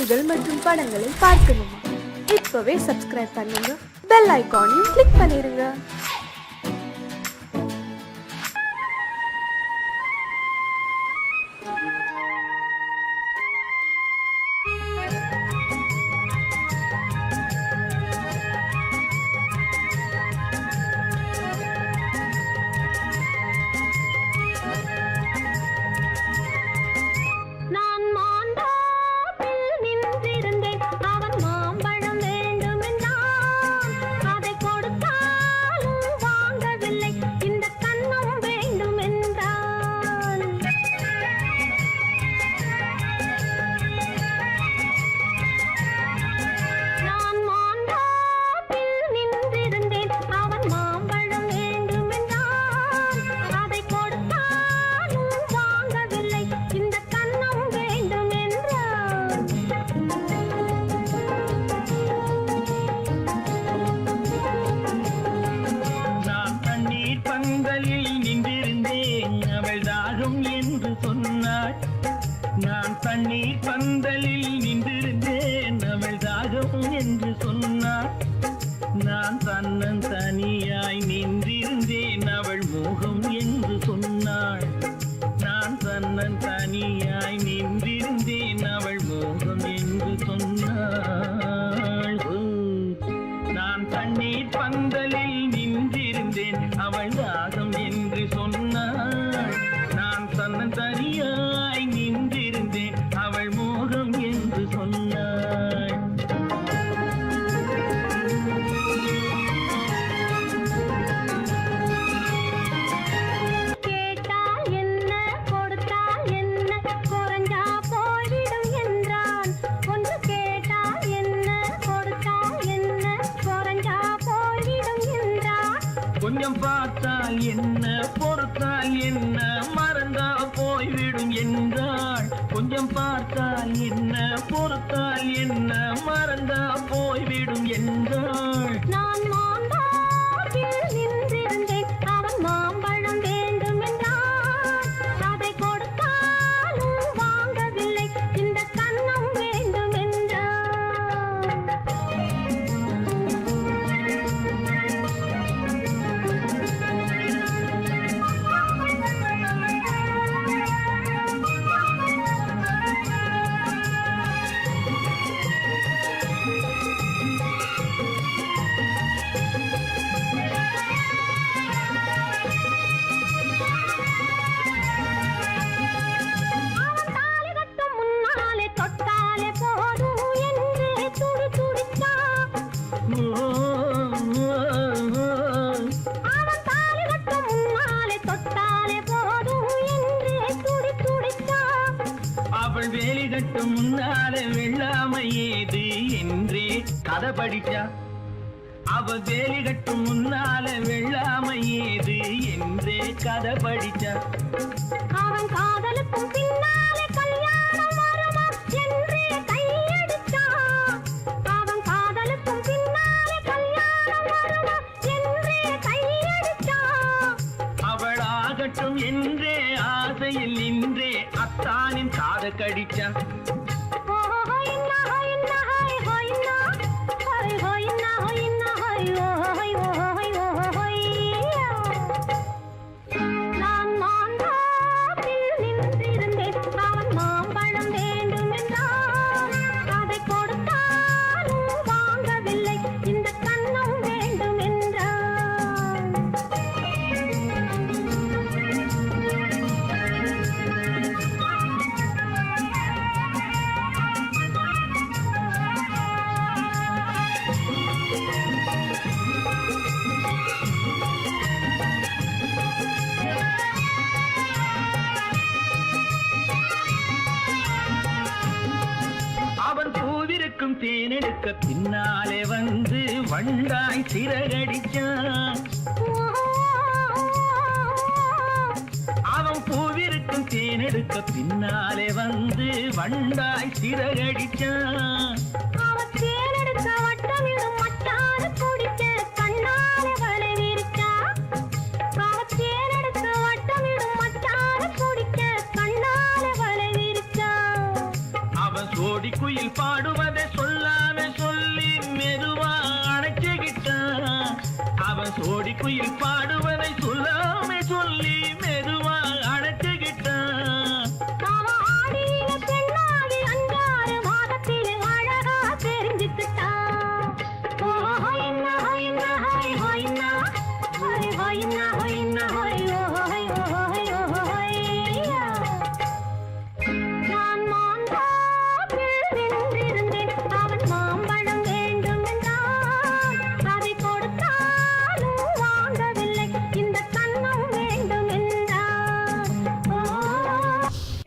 செய்திகள் மற்றும் படங்களை பார்க்கணுமா? இப்பவே சப்ஸ்கிரைப் பண்ணுங்க, பெல் ஐகானையும் கிளிக் பண்ணிருங்க. நான் தண்ணீர் பந்தலில் நின்றிருந்தேன், அவள் தாகம் என்று சொன்னாள். நான் தன்னன் தனியாய் நின்றிருந்தேன், அவள் மோகம் என்று சொன்னாள். நான் தன்னன் தனியாய் நின்றிருந்தேன், அவள் மோகம் என்று சொன்னாள். நான் தண்ணீர் பந்தலில் நின்றிருந்தேன், அவள் தாகம் என்று சொன்னாள். நான் தன்னன் தனியாய் நின்றிருந்தேன், அவள் மோகம் என்று சொன்னாள். கேட்டால் என்ன கொடுத்தால் என்ன, குறைஞ்சா போய்விடும் என்றான். ஒன்று கேட்டால் என்ன கொடுத்தால் என்ன, குறைஞ்சா போய்விடும் என்றான். கொஞ்சம் பார்த்தால் என்ன பொறுத்தால் என்ன, மறந்தா போய்விடும் என்றாள். கொஞ்சம் பார்த்தால் என்ன பொறுத்தால் என்ன, மறந்தா போய்விடும் என்றாள். நான் மாந்தாவில் நின்றிருந்தேன், அவன் மாம்பழம் வேண்டும் என்றான். அதை கொடுத்தாலும் வாங்கவில்லை, இந்த கன்னம் வேண்டும் என்றான். அவள் வேலி கட்டும் முன்னாலே வெள்ளாமை ஏது என்றே கதை படிச்சா. அவள் வேலி கட்டும் முன்னாலே வெள்ளாமை ஏது என்றே கதை படிச்சா. அவன் காதலுக்கும் பின்னாலே கல்யாணம் வருமா என்றே கையடிச்சான். அவன் காதலுக்கும் பின்னாலே கல்யாணம் வருமா என்றே கையடிச்சான். அவள் ஆகட்டும் என்றே ஆசையில் நின்றே அத்தானின் காத கடிச்சா. நான் மாந்தாவில் நின்றிருந்தேன், அவன் மாம்பழம் வேண்டும் என்றான். அதை கொடுத்தாலும் வாங்கவில்லை, இந்த கன்னம் வேண்டும் என்றான். அவன் பூவிருக்கும் தேனெடுக்க பின்னாலே வந்து வண்டாய் சிறகடிச்சான். அவன் பூவிருக்கும் தேனெடுக்க பின்னாலே வந்து வண்டாய் சிறகடிச்சான். அவன் தேனெடுக்க வட்டமிடும் மட்டான குடிக்க கண்ணாலே வலை விரிச்சா. அவன் தேனெடுக்க வட்டமிடும் மட்டான குடிக்க கண்ணாலே வலை விரிச்சா. அவன் சோடி குயில் பாடுவதை சொல்லாம சொல்லி மெதுவா அணைச்சுக்கிட்டான். அவன் சோடி குயில் பாடுவதை சொல்லாம சொல்லி மெதுவா அணைச்சுக்கிட்டான். அவன் ஆடிய பெண்ணாகி 5-6 மாதத்தில் அழகா தெரிஞ்சுக்கிட்டான். ஓ ஹொய்னா ஹொய்னா ஹொய் ஹொய்னா ஹொய் ஹொய்னா ஹொய்னா ஹொய் ஓ ஹொய் ஓ ஹொய் ஓ ஹொய்யா. நான் மாந்தாப்பில் நின்றிருந்தேன். அவன் மாம்பழம் வேண்டும் என்றான். அதை கொடுத்தாலும் வாங்கவில்லை. இந்த கன்னம் வேண்டும் என்றான். ஓ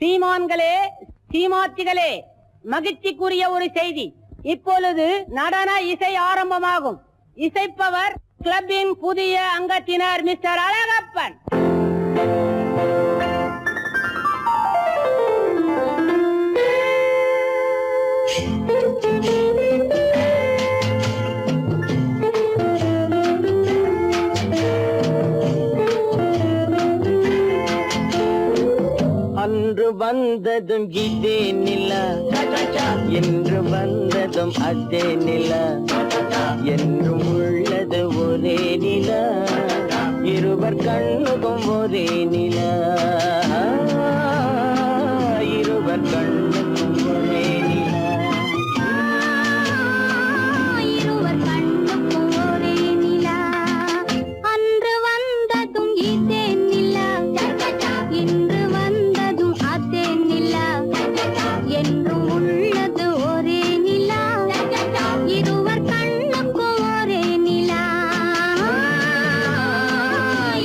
சீமான்களே, சீமாத்திகளே, மகிழ்ச்சிக்குரிய ஒரு செய்தி. இப்பொழுது நடன இசை ஆரம்பமாகும். இசைப்பவர் கிளப்பின் புதிய அங்கத்தினர் மிஸ்டர் அழகப்பன். அன்று வந்ததும் இதே நிலா, என்று வந்ததும் அதே நிலா, என்றும் உள்ளது ஒரே நிலா, இருவர் கண்ணுக்கும் ஒரே நிலா, இருவர் கண்ணுக்கும் ஒரே நிலா, இருவர் கண்ணுக்கும் ஒரே நிலா. அன்று வந்ததும் இதே நிலா, இன்று வந்ததும் அதே நிலா, என்றும் உள்ளது ஒரே நிலா, இருவர் கண்ணுக்கும் ஒரே நிலா,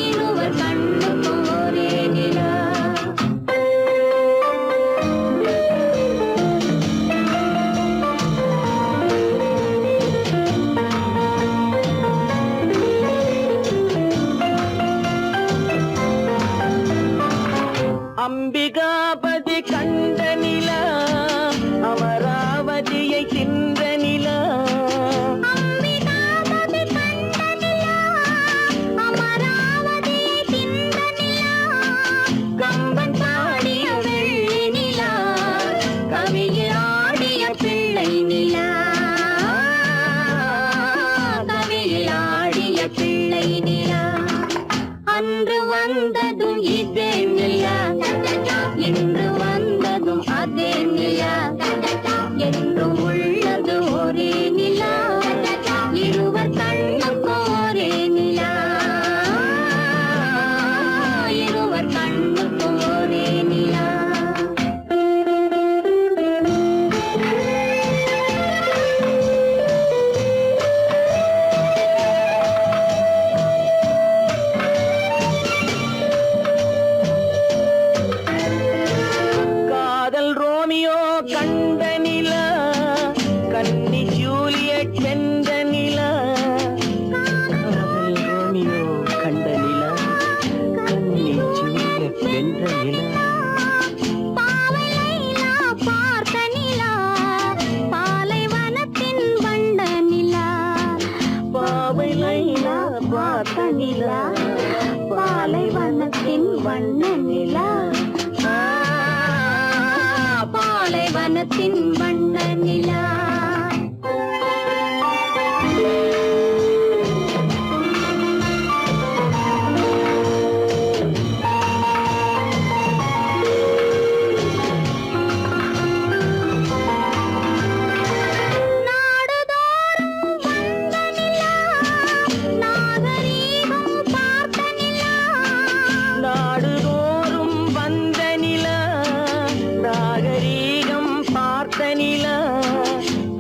இருவர் கண்ணுக்கும் ஒரே நிலா. அம்பிகாபதி கண்ட நிலா, அமராவதியை தின்ற நிலா, அம்பிகாபதி கண்ட நிலா, அமராவதியை தின்ற நிலா, கம்பன் பாடிய வெள்ளி நிலா, கவியில் ஆடிய பிள்ளை நிலா, கவியில் ஆடிய பிள்ளை நிலா. அன்று வந்ததும் இதே நிலா, இன்று வந்ததும் அதே நிலா, என்றும் உள்ளது ஒரே நிலா, இருவர் கண்ணுக்கும் ஒரே நிலா, இருவர் கண்ணுக்கும் ஒரே நிலா. காதல் ரோமியோ கண்ட நிலா, கன்னி ஜூலியட் வென்ற நிலா, காதல் ரோமியோ கண்ட நிலா, கன்னி ஜூலியட் வென்ற நிலா, பாவை லைலா பார்த்த நிலா, பாலைவனத்தின் வண்ட நிலா, பாவை லைலா பார்த்த நிலா, பாலைவனத்தின் வண்ண நிலா, பாலைவனத்தின் வண்ண நிலா. நாடுதோறும் வந்த நிலா, நாகரீகம் பார்த்த நிலா, நாடுதோறும் வந்த நிலா, நாகரீகம் பார்த்த நிலா,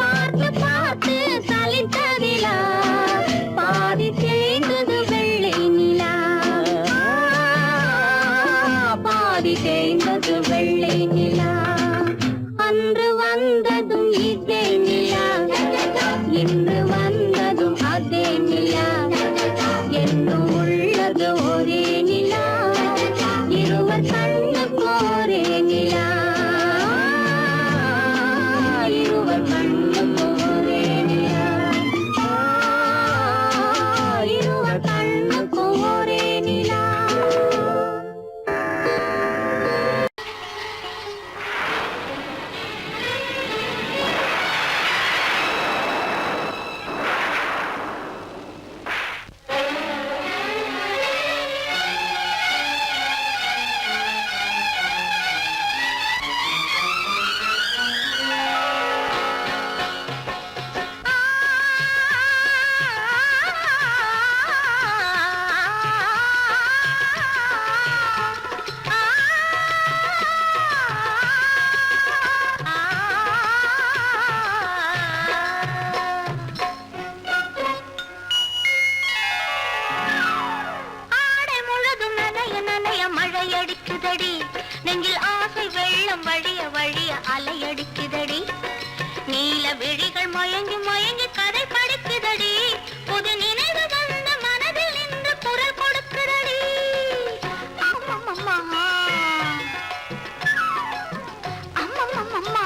பார்த்து பார்த்து சலித்த நிலா, பாதி தேய்ந்தது வெள்ளை நிலா, பாதி தேய்ந்தது வெள்ளை நிலா. அன்று வந்ததும் இதே நிலா, இன்று வந்ததும் அதே நிலா, என்றும் உள்ளது ஒரே நிலா, இருவர் கண்ணுக்கு ஒரே நிலா, மயங்கி மயங்கி கதை படிக்குதடி புது நினைவு வந்த மனதில் நின்று குரல் கொடுக்குதடி அம்மம்மம்மா அம்மம்மம்மா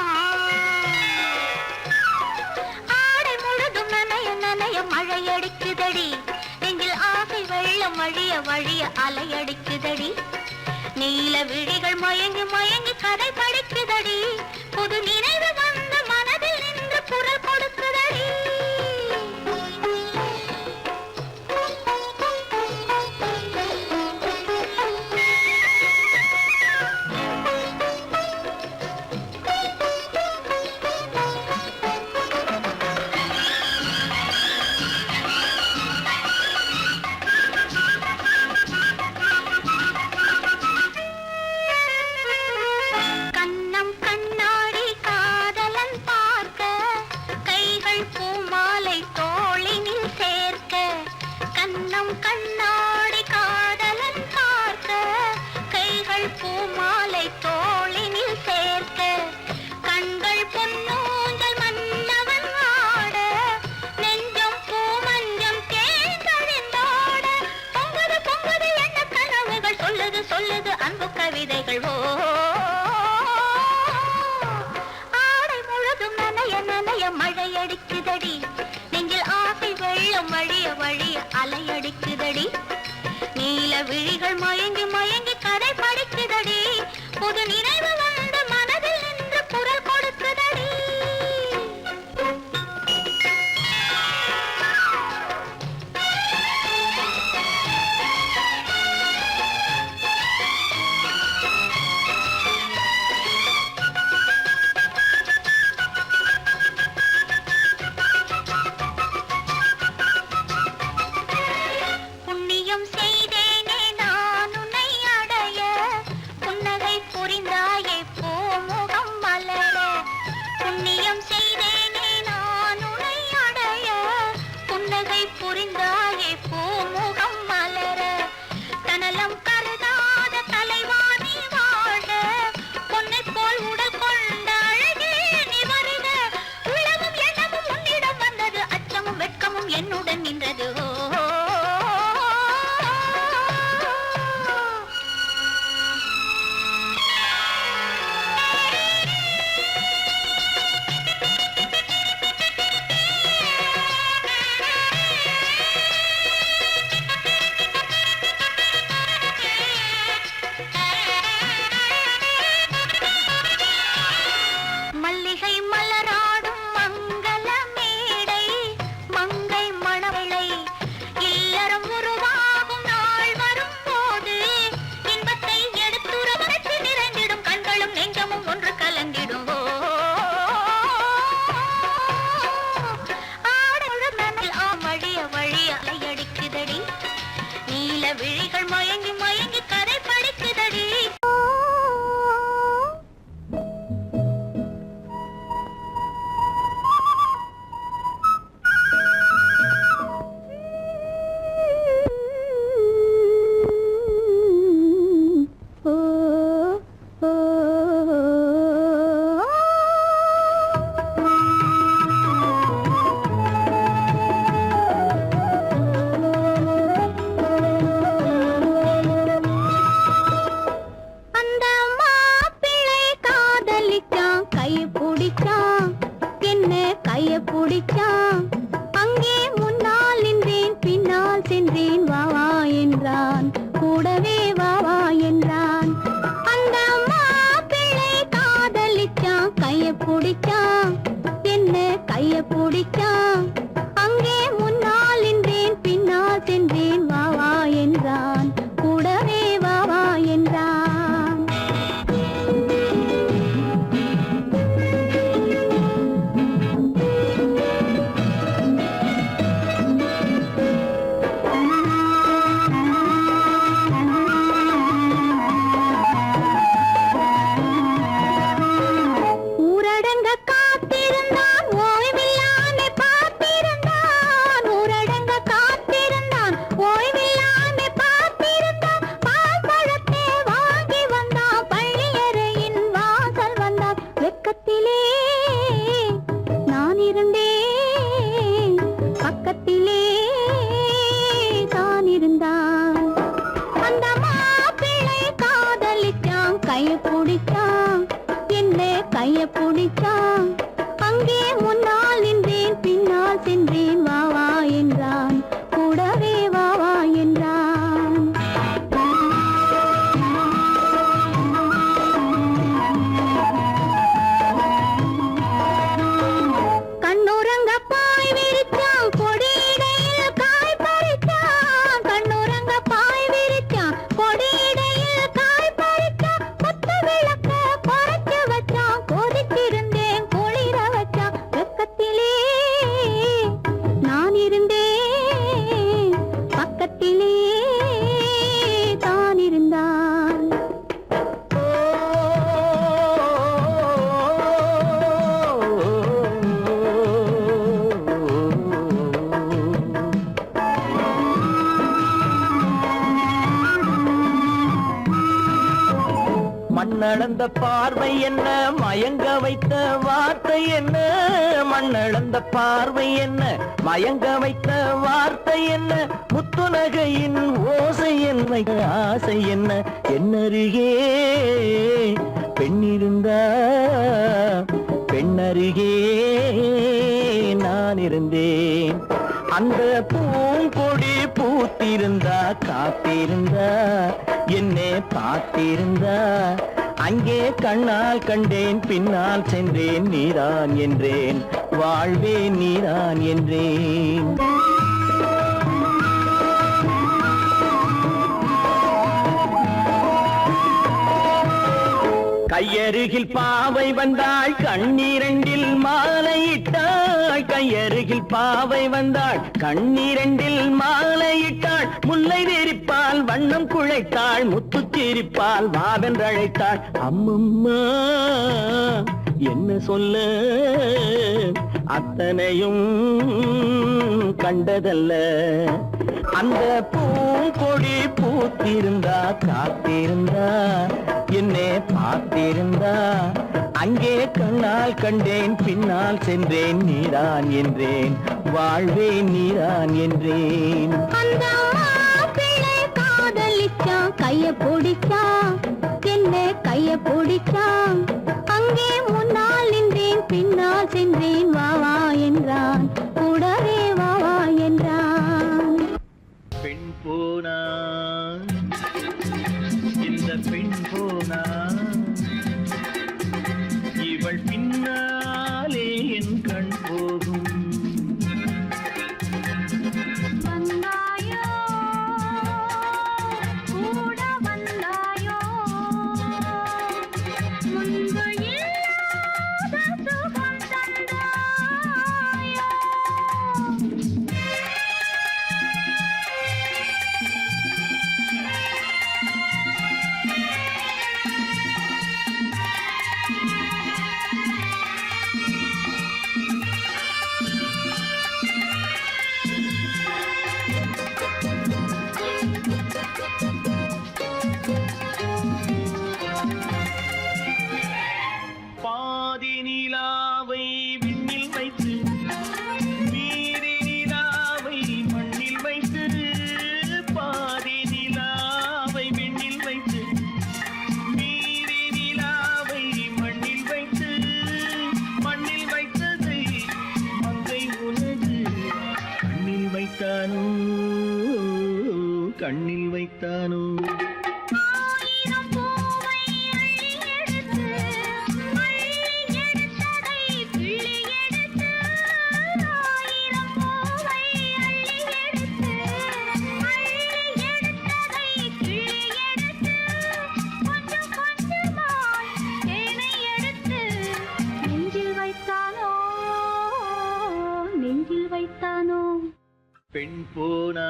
ஆடை முழுதும் நனைய நனைய மழை அடிக்குதடி நெஞ்சில் ஆசை வெள்ளம் வழிய வழிய அலை அடிக்குதடி நீல விழிகள் மயங்கி மயங்கி கதை படிக்குதடி புது நினைவு வந்த மனதில் நின்று குரல் கொடுக்குதடி கண்ணம் கண்ணாடி காதலன் பார்க்க கைகள் பூமாலை தோளினில் சேர்க்க கண்ணம் கண்ணாடி காதலன் பார்க்க கைகள் பூமாலை தோளினில் சேர்க்க கண்கள் பொன்னூஞ்சல் மன்னவன் ஆட நெஞ்சம் பூமஞ்சம் தேர்ந்தழிந்தோட பொங்குது பொங்குது என்ன கனவுகள் சொல்லுது சொல்லுது அன்பு கவிதைகள் ஓ ஆடை முழுதும் நனைய நனைய மழை அடிக்குதடி நெஞ்சில் ஆசை வெள்ளம் வழிய வழிய அலை அடிக்குதடி நீல விழிகள் மயங்கி மயங்கி கதை படிக்குதடி புது நினைவு வந்த மனதில் நின்று குரல் கொடுக்குதடி புண்ணியம் செய்தேனே நான் உன்னை அடைய புன்னகை புரிந்தாயே பூமுகம் மலர புண்ணியம் செய்தேனே நான் உன்னை அடைய புன்னகை புரிந்தாயே பூமுகம் மலர தனலம் கருதாத தலைவாணி வாழ பொன்னை போல் உடல் கொண்ட அழகே நீ வருக உலகம் எண்ணமும் உன்னிடம் வந்தது அச்சமும் வெட்கமும் என்னுடன் நின்றது ஓ மல்லிகை மலராடும் மங்கள மேடை மங்கை மணவளை இல்லறம் உருவாகும் நாள் வரும் போது இன்பத்தை எடுத்துரைத்து நிறைந்திடும் கண்களும் நெஞ்சமும் ஒன்று கலந்திடும் ஆடமுழு மணல் வழிய வழிய அலையடிக்குதடி நீல விழிகள் மயங்கி மயங்கி கதை படிக்குதடி அந்த மாப்பிள்ளை காதலிச்சான் கைய பிடிச்சான் என்ன கைய பிடிச்சான் அங்கே முன்னால் நின்றேன் பின்னால் சென்றேன் வா வா என்றான் கூடவே வா வா என்றான் அந்த மாப்பிள்ளை காதலிச்சான் கைய பிடிச்சான் என்ன கைய பிடிச்சான் அங்கே முன்னால் நின்றேன் பின்னால் சென்றேன் வா வா என்றான் கூடவே வா வா என்றான் கண்ணளந்த பார்வை என்ன, மயங்க வைத்த வார்த்தை என்ன, மண்ணளந்த பார்வை என்ன, மயங்க வைத்த வார்த்தை என்ன, முத்துநகையின் ஓசை என்ன, ஆசை என்ன, என்னருகே பெண்ணிருந்தா பெண்ணருகே நான் இருந்தேன். அந்த பூங்கொடி பூத்திருந்தா காத்திருந்தா என்னை பார்த்திருந்தா அங்கே கண்ணால் கண்டேன் பின்னால் சென்றேன் நீதான் என்றேன் வாழ்வே நீதான் என்றேன். கையருகில் பாவை வந்தாள் கண்ணீரண்டில் மாலையிட்டாள், கையருகில் பாவை வந்தாள் கண்ணீரண்டில் மாலையிட்டாள், முல்லை வெறிப்பால் வண்ணம் குழைத்தாள், முத்து சிரிப்பால் வாவென்றழைத்தாள். அம்மம்மா என்ன சொல்ல அத்தனையும் கண்டதல்ல, அந்த பூங்கொடி பூத்திருந்தா காத்திருந்தா என்னை பார்த்திருந்தா அங்கே கண்ணால் கண்டேன் பின்னால் சென்றேன் நீதான் என்றேன் வாழ்வே நீதான் என்றேன். அந்த மாப்பிள்ளை காதலிச்சான், கைய பிடிச்சான், என்ன கைய பிடிச்சான், அங்கே முன்னால் நின்றேன் பின்னால் சென்றேன் வா வா என்றான், கூடவே வா வா என்றான். பெண் போனா இந்த பெண் போனா இவள் பின்னாலே என் கண் போகும். வந்தாயோ கூட வந்தாயோ, முன்பு இல்லாத சுகம் தந்தாயோ. பாதி நிலாவை விண்ணில் வைத்து மீதி நிலாவை மண்ணில் வைத்து, பாதி நிலாவை விண்ணில் வைத்து மீதி நிலாவை மண்ணில் வைத்து, மண்ணில் வைத்ததை மங்கை உனது கண்ணில் வைத்தானோ கண்ணில் வைத்தானோ. ஆயிரம் பூவை அள்ளி எடுத்து, அள்ளி எடுத்ததை கிள்ளி எடுத்து, ஆயிரம் பூவை அள்ளி எடுத்து, அள்ளி எடுத்ததை கிள்ளி எடுத்து, கொஞ்சம் கொஞ்சமாய் தேனை எடுத்து நெஞ்சில் வைத்தானோ நெஞ்சில் வைத்தானோ. பெண் போனா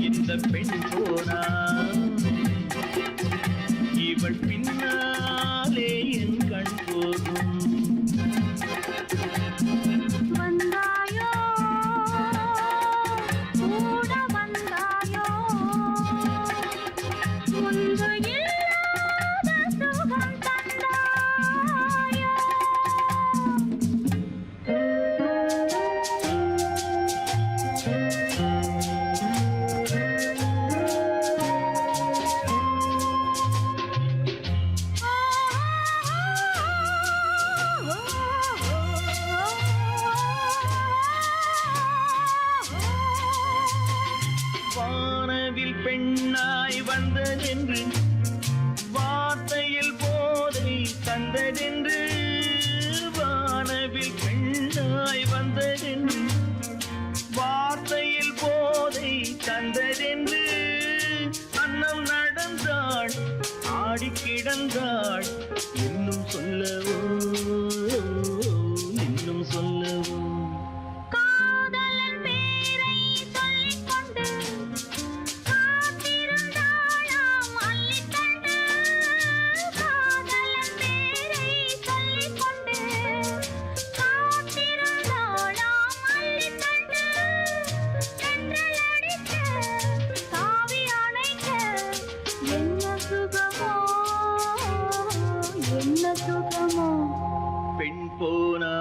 இந்த பெண் போனா இவள் பின்னாலே என் கண் போகும். வந்தாயோ கூட வந்தாயோ, முன்பு இல்லாத சுகம் தந்தாயோ. வானவில் பெண்ணாய் வந்ததென்று வார்த்தையில் போதை தந்ததென்று, வானவில் பெண்ணாய் வந்ததென்று வார்த்தையில் போதை தந்ததென்று, அன்னம் நடந்தாள் ஆடி கிடந்தாள், இன்னும் சொல்லவோ இன்னும் சொல்லவோ. காதலன் பேரை சொல்லிக் கொண்டு காத்திருந்தாளாம் அள்ளிக் பெண் போனா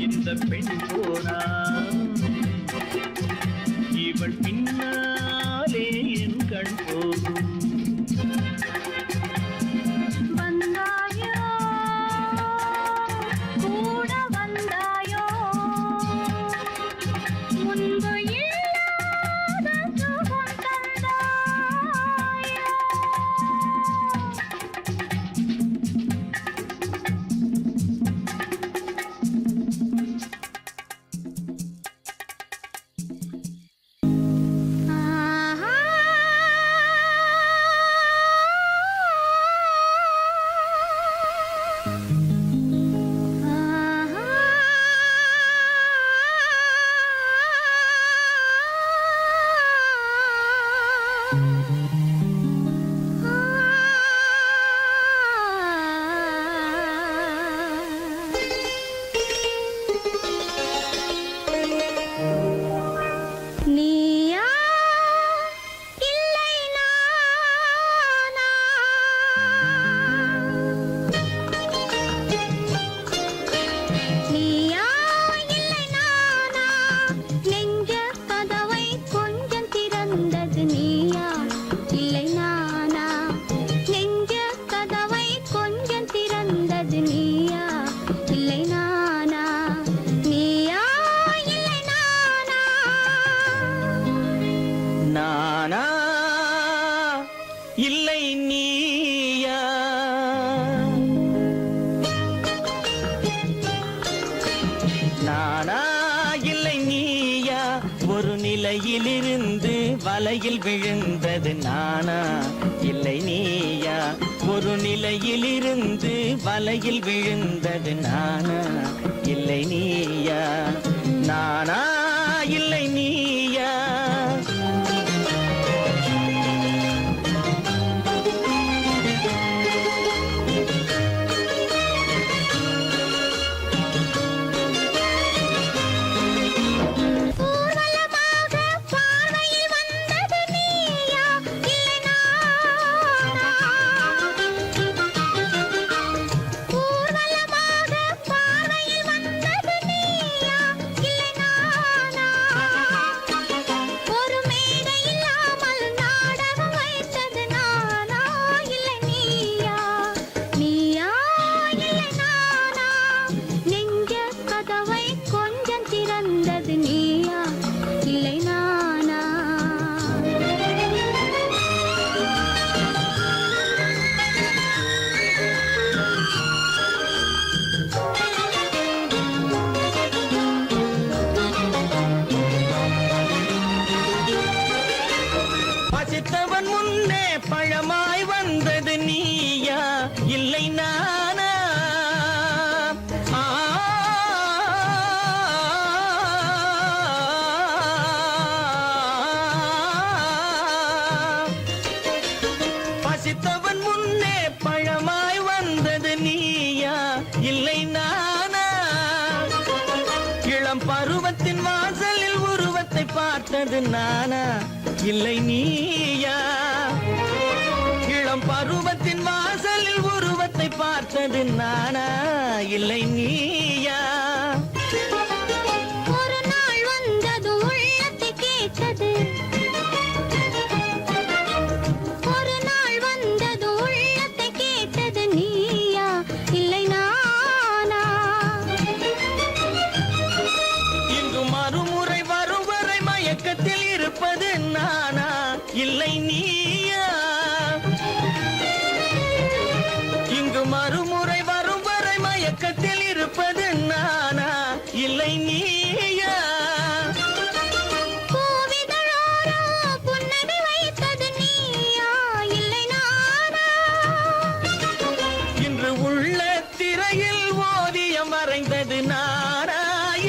இந்த பெண் போனா இவள் பின்னாலே என் கண் போகும் வந்தாயோ கூட வந்தாயோ முன்பு இல்லாத சுகம் தந்தாயோ நீயா இல்லை நானா நீயா இல்லை நானா நெஞ்ச கதவை கொஞ்சம் திறந்தது நீயா இல்லை நானா நெஞ்ச கதவை கொஞ்சம் திறந்தது நீயா இல்லை நானா நீயா இல்லை நானா நானா இல்லை நீயா நானா இல்லை நீயா ஒரு நிலையிலிருந்து வலையில் விழுந்தது நானா இல்லை நீயா ஒரு நிலையிலிருந்து வலையில் விழுந்தது நானா இல்லை நீயா நானா இல்லை நீயா ஊர்வலமாக பார்வையில் வந்தது நீயா இல்லை நானா ஊர்வலமாக பார்வையில் வந்தது நீயா இல்லை நானா ஒரு மேடை இல்லாமல் நாடகம் வைத்தது நானா இல்லை நீயா நீயா இல்லை நானா நெஞ்ச கதவை கொஞ்சம் திறந்தது நீயா இல்லை நானா பசித்தவன் முன்னே பழமாய் வந்தது நீயா இல்லை நானா ஆ, பசித்தவன் முன்னே பழமாய் வந்தது நீயா இல்லை நானா இளம் பருவத்தின் வாசலில் உருவத்தை பார்த்தது நானா இல்லை நீயா இளம் பருவத்தின் வாசலில் உருவத்தை பார்த்தது நானா இல்லை நீயா ஒரு நாள் வந்தது உள்ளத்தை கேட்டது ஒரு நாள் வந்தது உள்ளத்தை கேட்டது நீயா இல்லை நானா இங்கு மறுமுறை வரும் வரை மயக்கத்தில் இருப்பது நானா இல்லை நீயா இங்கு மறுமுறை வரும் வரை மயக்கத்தில் இருப்பது நானா இல்லை நீயா பூவிதழோரோ புன்னகை வைத்தது நீயா இல்லை நானா இன்று உள்ள திரையில் ஓவியம் வரைந்தது நானா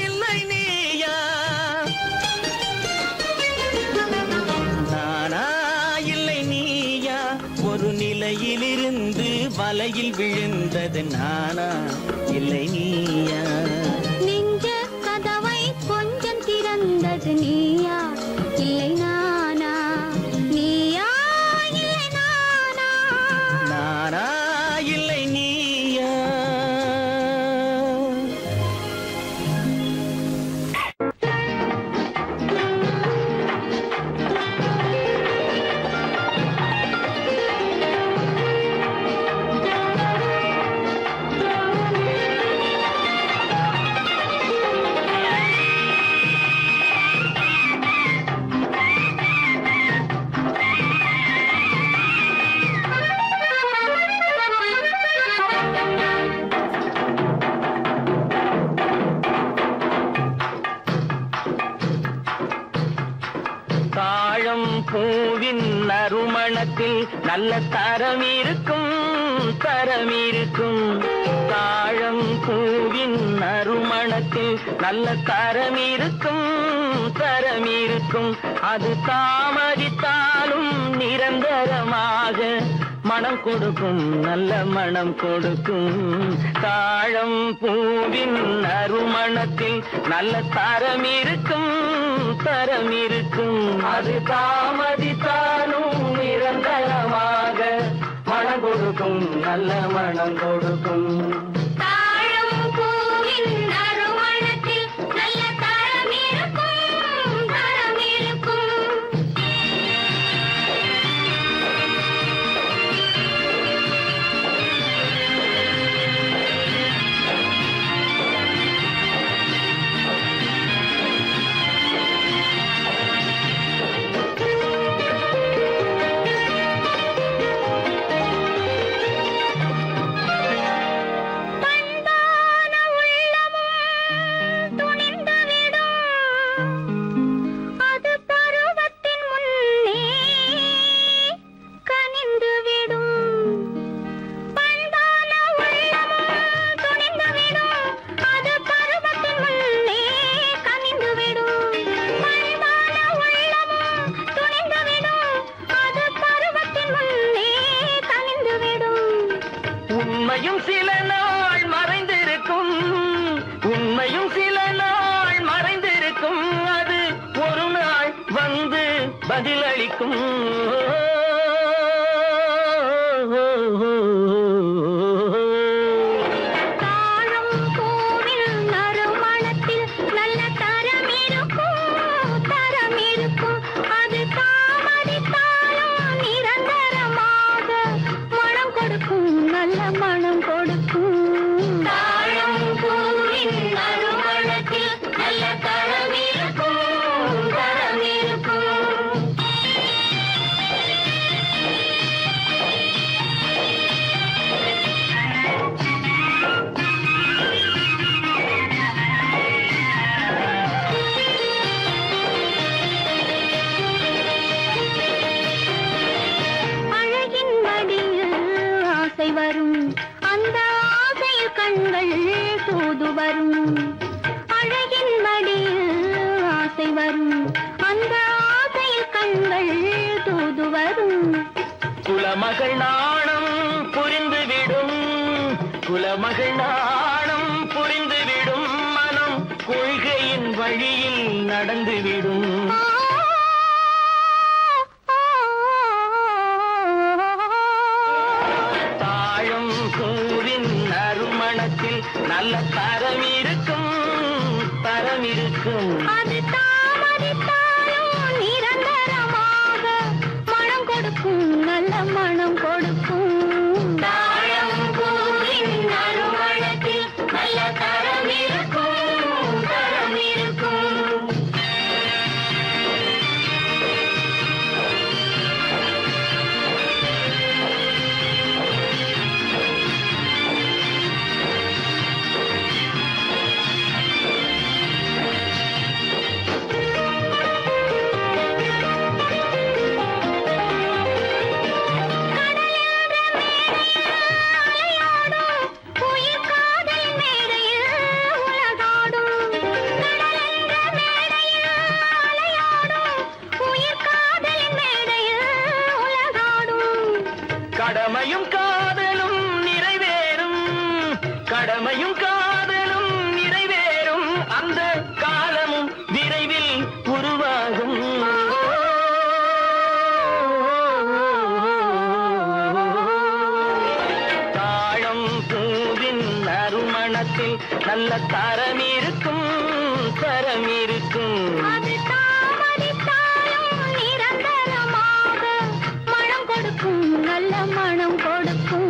இல்லை நீயா நானா இல்லை நீயா ஒரு நிலையிலிருந்து வலையில் விழுந்தது நானா இல்லை நீயா நெஞ்ச கதவை கொஞ்சம் திறந்தது நீயா இல்லை நானா நீயா இல்லை நானா நானா இல்லை நீயா நறுமணத்தில் நல்ல தரம் இருக்கும் தரம் இருக்கும். தாழம் பூவின் நறுமணத்தில் நல்ல தரம் இருக்கும் தரம் இருக்கும். அது தாமதித்தாலும் நிரந்தரமாக மனம் கொடுக்கும் நல்ல மனம் கொடுக்கும். தாழம் பூவின் நறுமணத்தில் நல்ல தரம் இருக்கும் தரம் இருக்கும். அது தாமதித்தாலும் நிரந்தரமாக மனம் கொடுக்கும் நல்ல மனம் கொடுக்கும். தாழம் பூவின் நறுமணத்தில் நல்ல தரம் இருக்கும் தரம் இருக்கும். பண்பான உள்ளமும் துணிந்துவிடும். அது பருவத்தின் முன்னே கனிந்துவிடும். பண்பான உள்ளமும் துணிந்துவிடும். அது பருவத்தின் முன்னே கனிந்துவிடும். பண்பான உள்ளமும் துணிந்துவிடும். அது பருவத்தின் முன்னே கனிந்துவிடும். உண்மையும் சில நாள் மறைந்திருக்கும் உண்மையும் சில நாள் மறைந்திருக்கும். அது ஒரு நாள் வந்து பதிலளிக்கும். தாழம் பூவின் நறுமணத்தில் நல்ல தரம் இருக்கும் தரம் இருக்கும். அது தாமதித்தாலும் நிரந்தரமாக மனம் கொடுக்கும் நல்ல மனம் கொடுக்கும். தாழம் பூவின் நறுமணத்தில் நல்ல தரம் இருக்கும் தரம் இருக்கும். அழகின் மடியில் ஆசை வரும். அந்த ஆசையில் கண்கள் தூது வரும். அழகின் மடியில் ஆசை வரும். அந்த ஆசையில் கண்கள் தூது வரும். குலமகள் நாணம் புரிந்துவிடும் குலமகள் நாணம் புரிந்துவிடும். மனம் கொள்கையின் வழியில் நடந்துவிடும். தாழம் பூவின் நறுமணத்தில் நல்ல தரம் இருக்கும் தரம் இருக்கும். அது தாமதித்தாலும் நிரந்தரமாக மனம் கொடுக்கும் நல்ல மனம் கொடுக்கும். தாழம் பூவின் நறுமணத்தில் நல்ல தரம் இருக்கும் தரம் இருக்கும். உயிர் காதல் மேடையில் உலகாடும். கடலென்ற மேடையில் அலையாடும். உயிர் காதல் மேடையில் உலகாடும். கடமையும் காதலும் நிறைவேறும் கடமையும் காதலும் நிறைவேறும். அந்த காலமும் விரைவில் உருவாகும். தாழம் பூவின் நறுமணத்தில் நல்ல தரம் இருக்கும் தரம் இருக்கும். அது தாமதித்தாலும் நிரந்தரமாக மனம் கொடுக்கும் நல்ல மனம் கொடுக்கும்.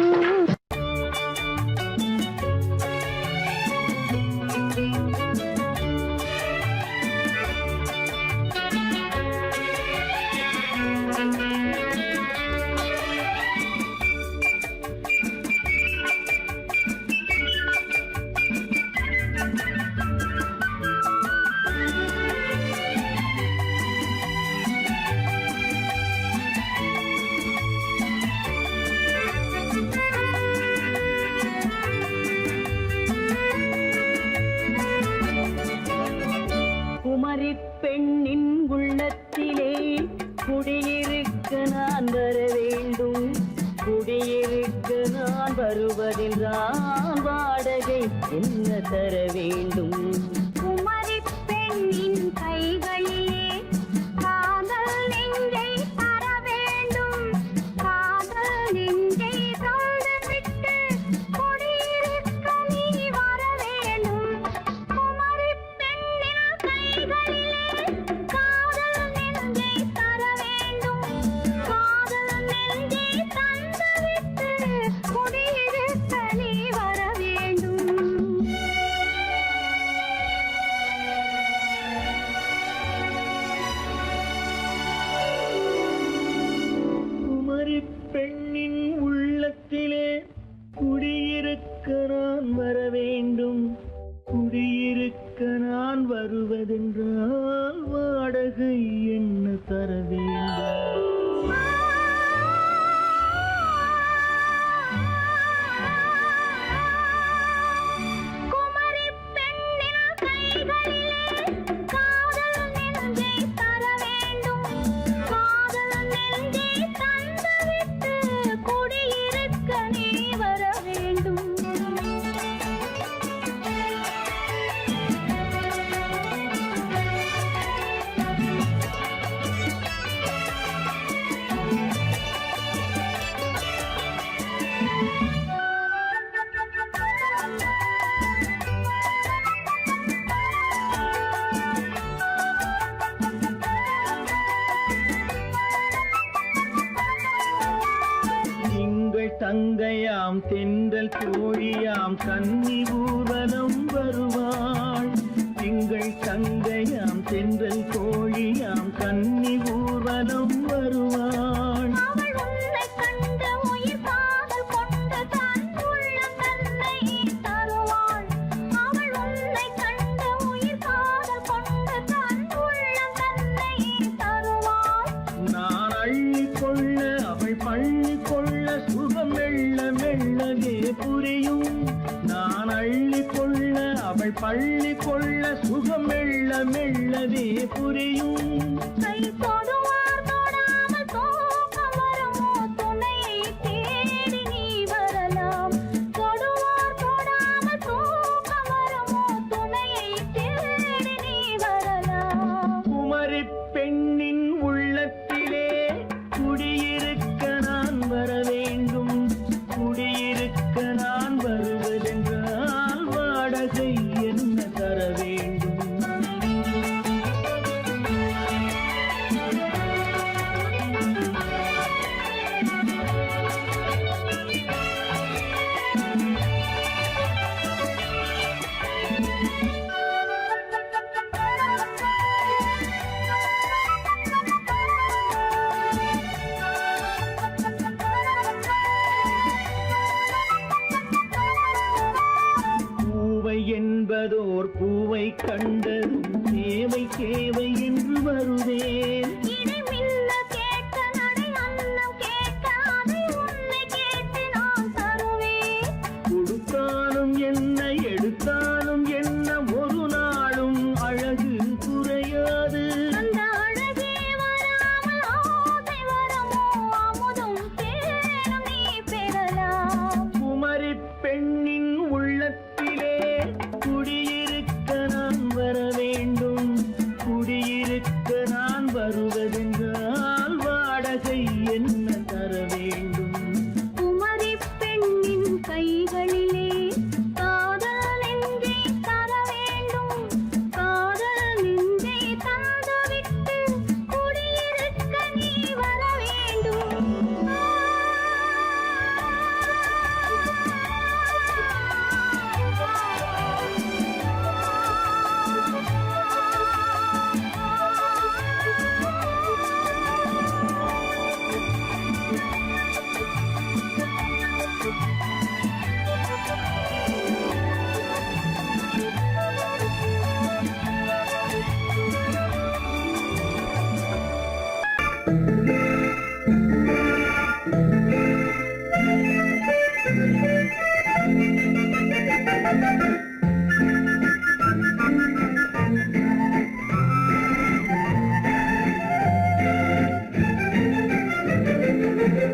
வாடகை என்ன தர வேண்டும்? குமரி பெண்ணின் கைகளிலே காதல் நெஞ்சை தர வேண்டும். காதல் நெஞ்சை தந்துவிட்டு குடியிருக்க நீ வர வேண்டும். குமரி பெண்ணின் கைகளிலே காதல் நெஞ்சை தர வேண்டும். காதல் நெஞ்சை தந்துவிட்டு குடியிருக்க நீ வர வேண்டும். குமரி பெண்ணின் உள்ளத்திலே குடியிருக்க நான் வர வேண்டும். குடியிருக்க நான் வருவதென்றால் வாடகை என்ன தர வேண்டும்? குமரி பெண்ணின் கைகளிலே காதல் நெஞ்சை தர வேண்டும். காதல் நெஞ்சை தந்துவிட்டு குடியிருக்க நீ வர வேண்டும். திங்கள் தங்கையாம் தென்றல் தோழியாம் கன்னி ஊர்வலம் வருவாள். திங்கள் தங்கையாம் தென்றல் தோழியாம் கன்னி ஊர்வலம் வருவாள். அவள் உன்னை கண்டு உயிர் காதல் கொண்டு தன் உள்ளம் தன்னை தருவாள். அவள் உன்னை கண்டு உயிர் காதல் கொண்டு தன் உள்ளம் தன்னை தருவாள். நான் அள்ளி கொள்ள அவள் பள்ளி கொள்ள சுகம் மெல்ல மெல்லவே புரியும். நான் அள்ளி கொள்ள அவள் பள்ளி கொள்ள சுகம் மெல்ல மெல்லவே புரியும். கை தொடுவார் தொடாமல் தூக்கம் வருமோ? துணையை தேடி நீ வரலாம். தொடுவார் தொடாமல் தூக்கம் வருமோ? துணையை தேடி நீ வரலாம். குமரி பெண்ணின் உள்ளத்திலே குடியிருக்க நான் வர வேண்டும். குடியிருக்க நான் வருவதென்றால் வாடகை என்ன தர வேண்டும்? பூவை என்பதோர் பூவை கண்டதும் தேவை தேவை என்று வருவேன். இதை மின்ன கேட்க நடை அன்னம் கேட்க அதை உன்னை கேட்டு நான் தருவேன். கொடுத்தாலும் என்ன எடுத்தாலும் என்ன ஒரு நாளும் அழகு குறையாது. அந்த அழகே வராமல் ஆசை வருமோ? அமுதும் தேனும் நீ பெறலாம். குமரி பெண்ணின் உள்ளத்திலே குடியிருக்க நான் வர வேண்டும். குடியிருக்க நான் வருவதென்றால் வாடகை என்ன தர வேண்டும்? குமரி பெண்ணின் கைகளிலே காதல் நெஞ்சை தர வேண்டும். காதல் நெஞ்சை தந்துவிட்டு குடியிருக்க நீ வர வேண்டும்.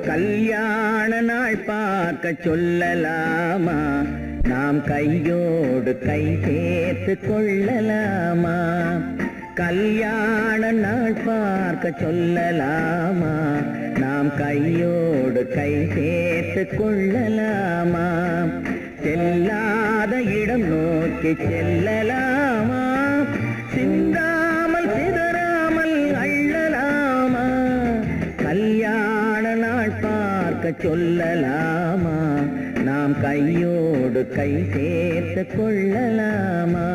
கல்யாண நாள் பார்க்க சொல்லலாமா? நாம் கையோடு கை சேர்த்து கொள்ளலாமா? கல்யாண நாள் பார்க்க சொல்லலாமா? நாம் கையோடு கை சேர்த்து கொள்ளலாமா? செல்லாத இடம் நோக்கி செல்லலாமா? சிந்தாமல் சிதறாமல் அள்ளலாமா? கல்யாண நாள் பார்க்க சொல்லலாமா? நாம் கையோடு கை சேர்த்து கொள்ளலாமா?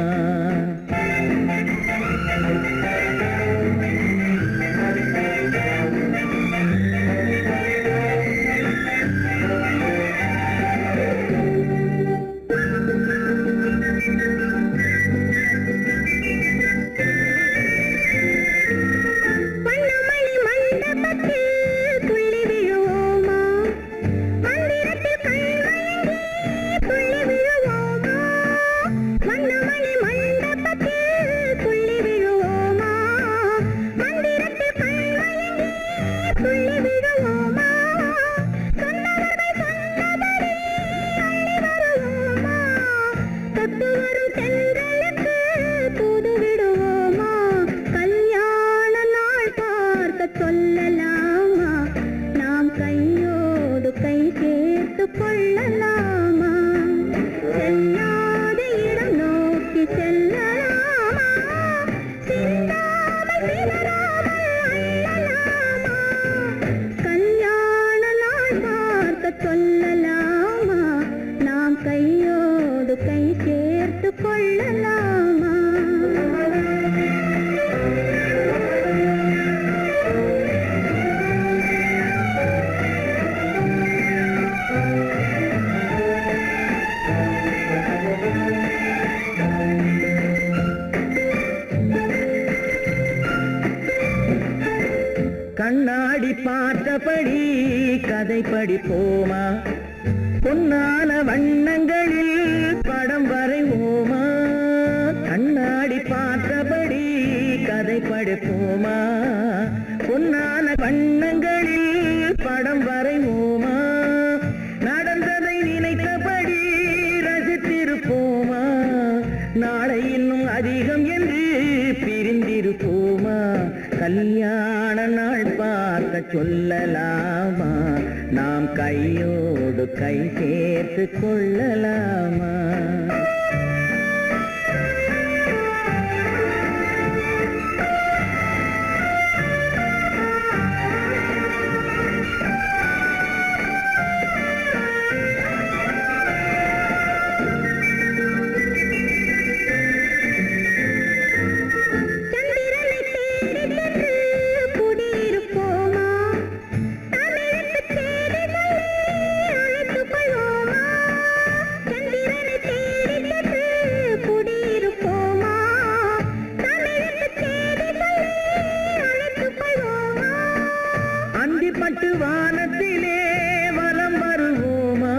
கண்ணாடி பார்த்தபடி கதை படிப்போமா? பொன்னான வண்ணங்களில் படம் வரைவோமா? கண்ணாடி பார்த்தபடி கதை படிப்போமா? பொன்னான வண்ணங்களில் படம் வரைவோமா? நடந்ததை நினைத்தபடி ரசித்திருப்போமா? நாளை இன்னும் அதிகம் என்று பிரிந்திருப்போமா? கல்யாண நாள் பார்க்க சொல்லலாமா? நாம் கையோடு கை சேர்த்து கொள்ளலாமா? வானத்திலே வலம் வருவோமா?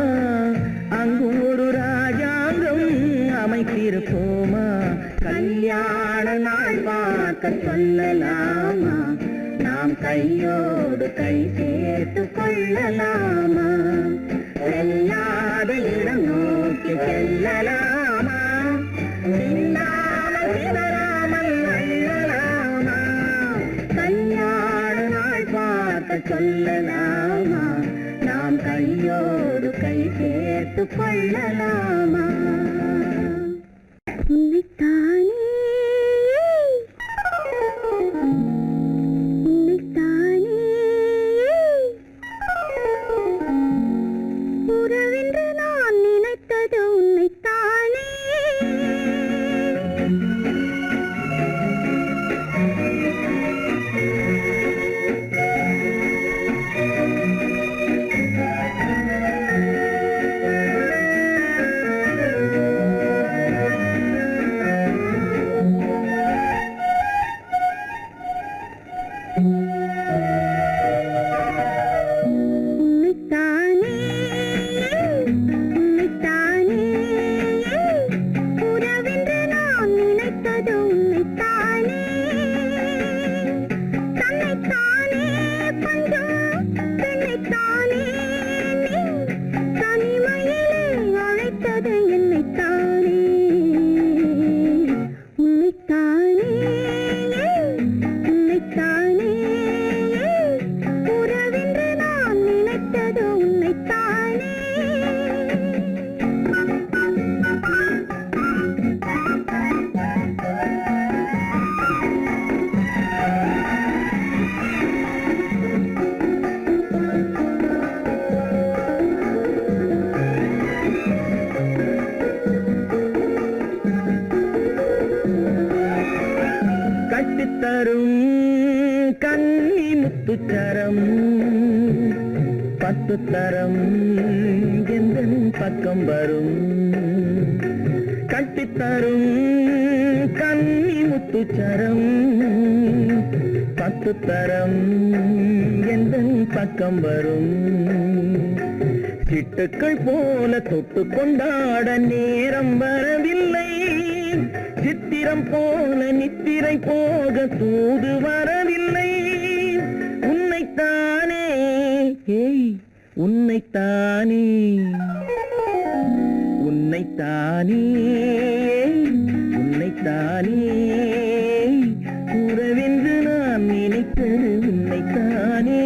அங்கும் ஒரு ராஜாங்கம் அமைத்திருப்போமா? கல்யாண நாள் பார்க்க சொல்லலாமா? நாம் கையோடு கை சேர்த்து கொள்ளலாமா? செல்லாத இடம் நோக்கி செல்லலாமா? சிந்தாமல் சிதறாமல் அள்ளலாமா? கல்யாண நாள் பார்க்க சொல்லலாமா? நாம் கையோடு கை சேர்த்து கொள்ளலாமா? உன்னைத்தானே உறவென்று நான் நினைத்தது உன்னைத்தானே. முத்துச்சரம் 10 தரம் எந்தன் பக்கம் வரும் கட்டித்தரும் கன்னி முத்துச்சரம் 10 தரம் எந்தன் பக்கம் வரும் சிட்டுக்கள் போல தொட்டு கொண்டாட நேரம் வரவில்லை சித்திரம் போல நித்திரை போக தூது வரவில்லை உன்னைத்தானே ஏய் உன்னைத்தானே உன்னைத்தானே உன்னைத்தானே உறவென்று நான் நினைத்தது உன்னைத்தானே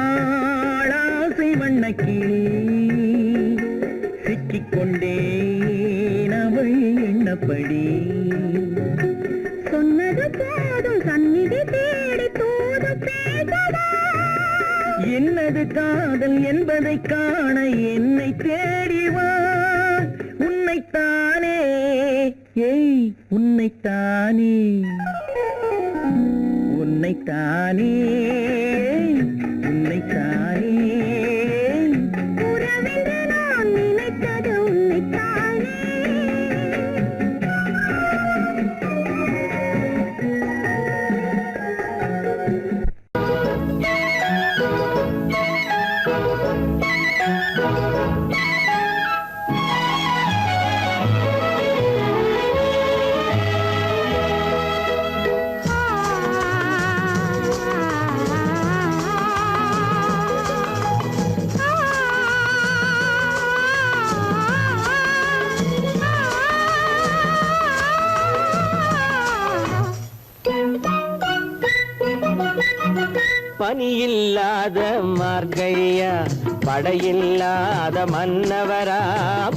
வட்டமிட்டாளாசை வண்ணக்கிளி சிக்கிக்கொண்டேன் அவள் எண்ணப்படி சொன்னது போதும் சந்நிதி தேடி தூது பேசவா என்னது காதல் என்பதை காண என்னை தேடிவா உன்னைத்தானே ஏய் உன்னைத்தானே உன்னைத்தானே உன்னைத்தானே உறவென்று நான் நினைத்தது உன்னைத்தானே பனியில்லாத மார்கழியா படையில்லாத மன்னவரா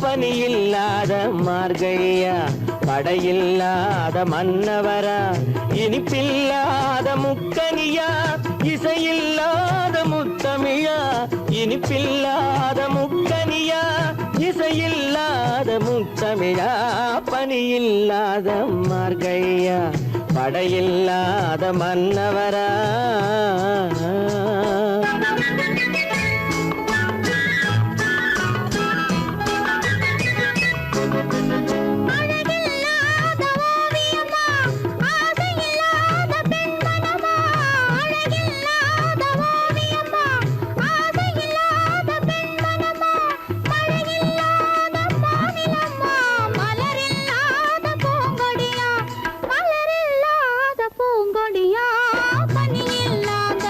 பனியில்லாத மார்கழியா படையில்லாத மன்னவரா இனிப்பில்லாத முக்கனியா இசையில்லாத முத்தமிழா இனிப்பில்லாத முக்கனியா இசையில்லாத முத்தமிழா பனியில்லாத மார்கழியா படையில்லாத மன்னவரா பனியில்லாத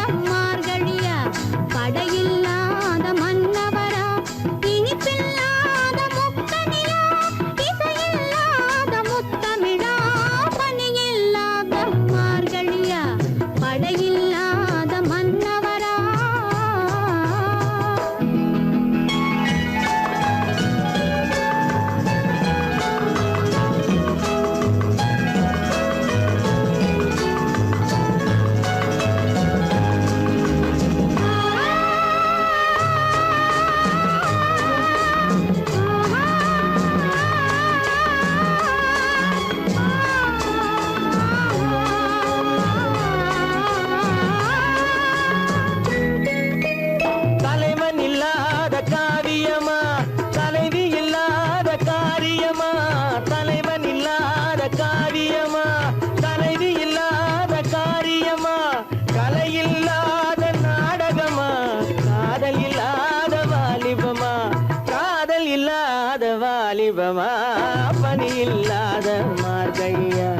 பருவமா பனி இல்லாத மார்கழியா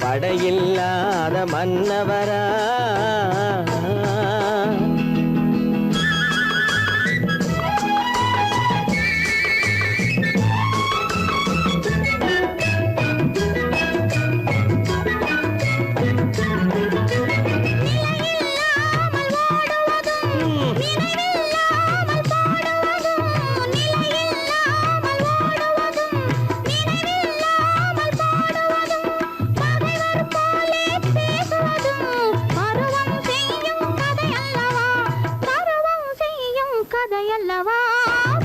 படையில்லாத மன்னவரா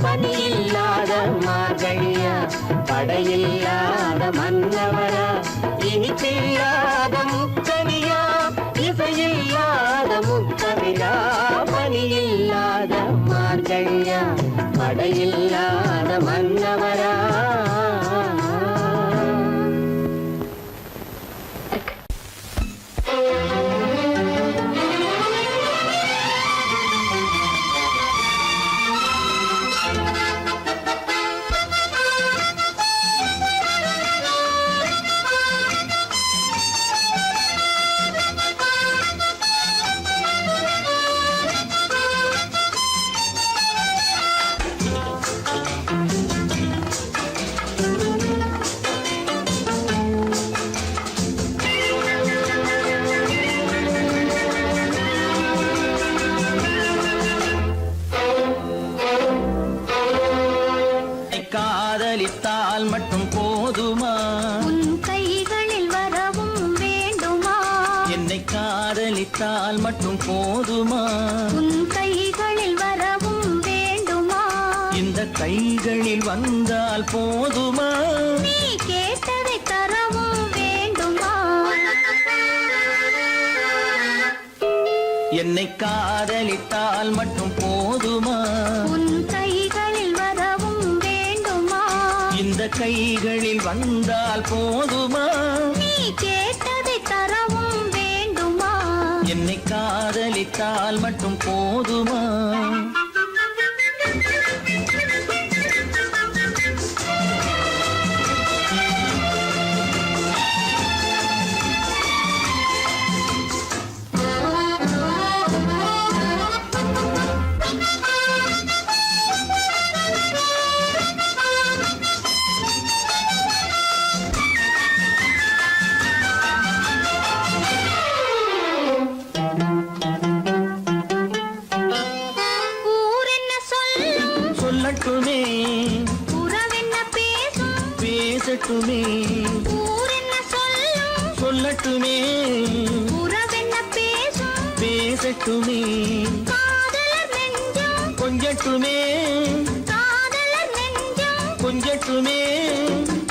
பனியில்லாத மார்கழியா படையில்லாத மன்னவரா இனிப்பில்லாத முக்கனியா இசையில்லாத முக்கவிழா பனியில்லாத மார்கழியா படையில்லாத மன்னவரா காதலித்தால் மட்டும் போதுமா உன் கைகளில் வரவும் வேண்டுமா என்னை காதலித்தால் மட்டும் போதுமா உன் கைகளில் வரவும் வேண்டுமா இந்த கைகளில் வந்தால் போதுமா நீ கேட்டதை தரவும் வேண்டுமா என்னை காதலித்தால் மட்டும் போதுமா உன் கைகளில் வரவும் வேண்டுமா இந்த கைகளில் வந்தால் போதுமா நீ கேட்டதை தரவும் வேண்டுமா என்னை காதலித்தால் மட்டும் போதுமா சொல்லட்டுமே உறவென்ன பேசும் பேசட்டுமே ஊரென்ன சொல்லும் சொல்லட்டுமே உறவென்ன பேசும் பேசட்டுமே காதலர் நெஞ்சம் கொஞ்சட்டுமே காதலர் நெஞ்சம் கொஞ்சட்டுமே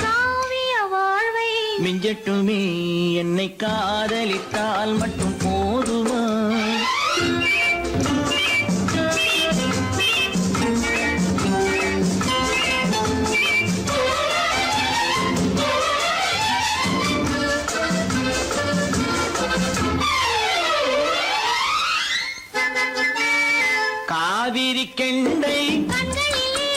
காவிய வாழ்வை மிஞ்சட்டுமே என்னை காதலித்தால் மட்டும் போதுமா காவிரி கெண்டை கண்களிலே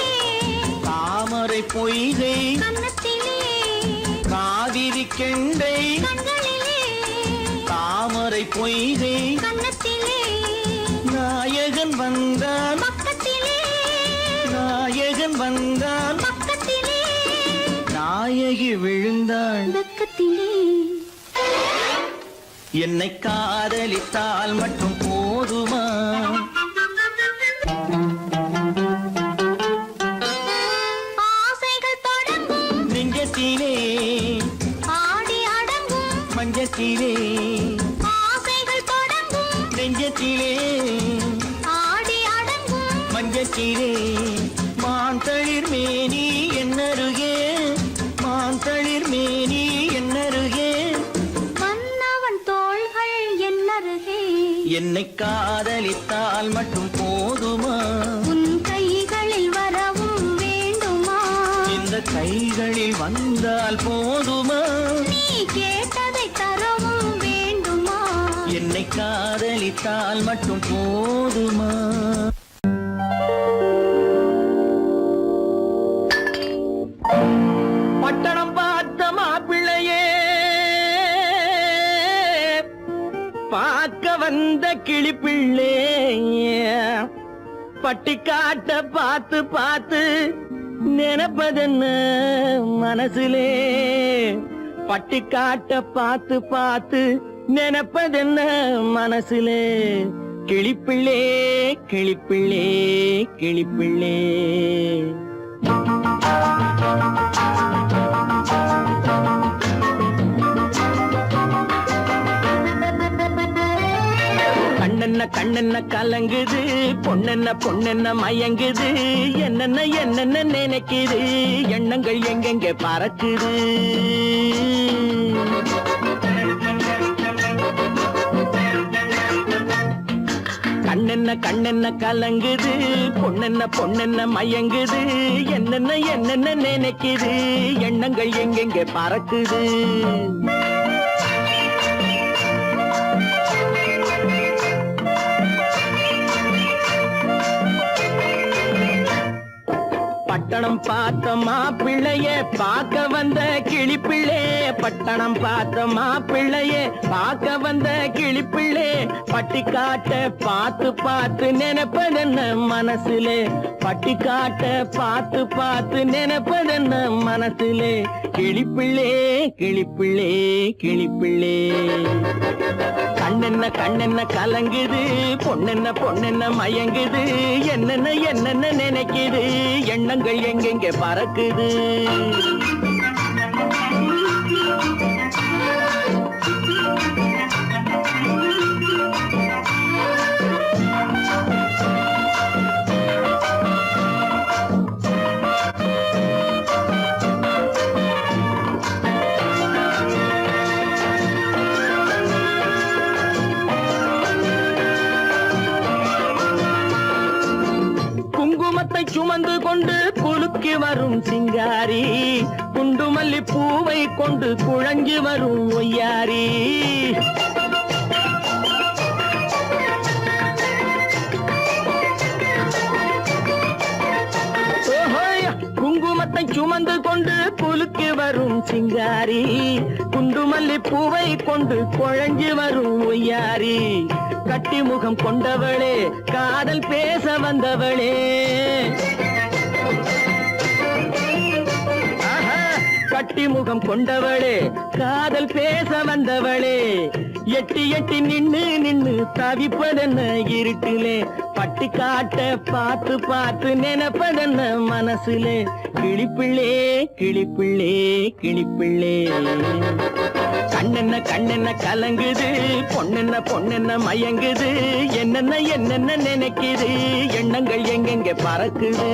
தாமரை பொய்கை கன்னத்திலே காவிரி கெண்டை கண்களிலே தாமரை பொய்கை கன்னத்திலே நாயகன் வந்தான் பக்கத்திலே நாயகன் வந்தான் பக்கத்திலே நாயகி விழுந்தாள் வெக்கத்திலே என்னை காதலித்தால் மட்டும் போதுமா ஆசைகள் தொடங்கும் நெஞ்சத்திலே ஆடி அடங்கும் மஞ்சத்திலே ஆசைகள் தொடங்கும் நெஞ்சத்திலே ஆடி அடங்கும் மஞ்சத்திலே மாந்தளிர் மேனி என்னருகே மாந்தளிர் மேனி என்னருகே மன்னவன் தோள்கள் என்னருகே என்னை காதலித்தால் மட்டும் போதுமா உன் கைகளில் வரவும் வேண்டுமா இந்த கைகளில் வந்தால் போதுமா நீ கேட்டதை தரவும் வேண்டுமா என்னை காதலித்தால் மட்டும் போதுமா ஆ வந்த கிளிப்பிள்ளே பட்டிக்காட்ட பார்த்து பார்த்து நினைப்பதென்ன மனசுலே பட்டிக்காட்ட பார்த்து பார்த்து நினைப்பதென்ன மனசுலே கிளிப்பிள்ளே கிளிப்பிள்ளே கிளிப்பிள்ளே கண்ணென்ன கண்ணென்ன கலங்குது பொண்ணென்ன பொண்ணென்ன மயங்குது என்னென்ன என்னென்ன நினைக்குது எண்ணங்கள் எங்கெங்க பறக்குது கண்ணென்ன கண்ணென்ன கலங்குது பொண்ணென்ன பொண்ணென்ன மயங்குது என்னென்ன என்னென்ன நினைக்குது எண்ணங்கள் எங்கெங்க பறக்குது பட்டணம் பார்த்த மாப்பிள்ளைய பார்க்க வந்த கிளிப்பிள்ளே பட்டணம் பார்த்த மாப்பிள்ளைய பார்க்க வந்த கிளிப்பிள்ளே பட்டிக்காட்ட பார்த்து பார்த்து நினைப்பதென்ன மனசுலே பட்டிக்காட்ட பார்த்து பார்த்து நினைப்பதென்ன மனசுலே கிளிப்பிள்ளே கிளிப்பிள்ளே கிளிப்பிள்ளே கண்ணென்ன கண்ணென்ன கலங்குது பொண்ணென்ன பொண்ணென்ன மயங்குது என்னென்ன என்னென்ன நினைக்குது எண்ணங்கள் எங்கெங்க பறக்குது குங்குமத்தை சுமந்து கொண்டு குலுக்கி வரும் சிங்காரி குண்டுமல்லி பூவை கொண்டு குழஞ்சி வரும் ஒய்யாரி குங்குமத்தை சுமந்து கொண்டு குலுக்கி வரும் சிங்காரி குண்டுமல்லி பூவை கொண்டு குழஞ்சி வரும் ஒய்யாரி கட்டி முகம் கொண்டவளே காதல் பேச வந்தவளே கட்டி முகம் கொண்டவளே காதல் பேச வந்தவளே எட்டி எட்டி நின்னு நின்னு தவிப்பதென்ன இருட்டிலே பட்டி காட்ட பார்த்து பார்த்து நினைப்பதென்ன மனசுலே கிளிப்பிள்ளே கிளிப்பிள்ளே கிளிப்பிள்ளே கண்ணென்ன கண்ணென்ன கலங்குது பொண்ணென்ன பொண்ணென்ன மயங்குது என்னென்ன என்னென்ன நினைக்குது எண்ணங்கள் எங்கெங்க பறக்குது